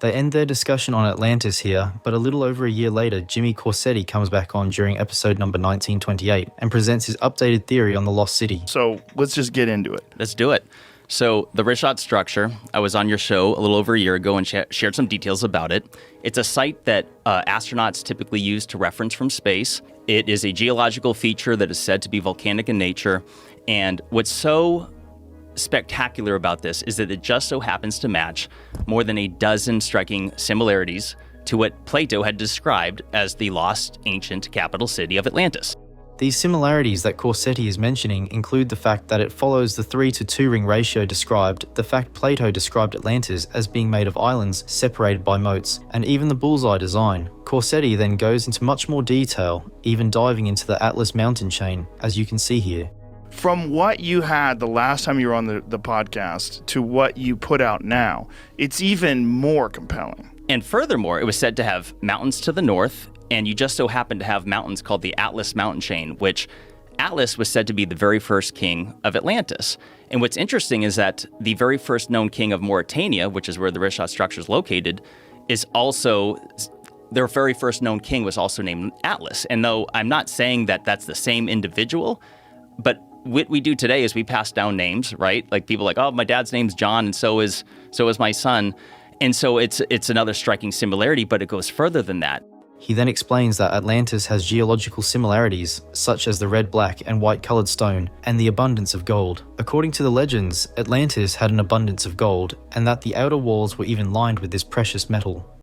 They end their discussion on Atlantis here, but a little over a year later, Jimmy Corsetti comes back on during episode number 1928 and presents his updated theory on the Lost City. So let's just get into it. Let's do it. So the Richat structure, I was on your show a little over a year ago and shared some details about it. It's a site that astronauts typically use to reference from space. It is a geological feature that is said to be volcanic in nature. And what's so spectacular about this is that it just so happens to match more than a dozen striking similarities to what Plato had described as the lost ancient capital city of Atlantis. These similarities that Corsetti is mentioning include the fact that it follows the 3-to-2 ring ratio described, the fact Plato described Atlantis as being made of islands separated by moats, and even the bullseye design. Corsetti then goes into much more detail, even diving into the Atlas mountain chain, as you can see here. From what you had the last time you were on the podcast to what you put out now, it's even more compelling. And furthermore, it was said to have mountains to the north, and you just so happen to have mountains called the Atlas mountain chain, which Atlas was said to be the very first king of Atlantis. And what's interesting is that the very first known king of Mauritania, which is where the Richat structure is located, is also, their very first known king was also named Atlas. And though I'm not saying that that's the same individual, but what we do today is we pass down names, right? Like people like, oh, my dad's name's John, and so is my son. And so it's another striking similarity, but it goes further than that. He then explains that Atlantis has geological similarities, such as the red, black, and white colored stone, and the abundance of gold. According to the legends, Atlantis had an abundance of gold, and that the outer walls were even lined with this precious metal.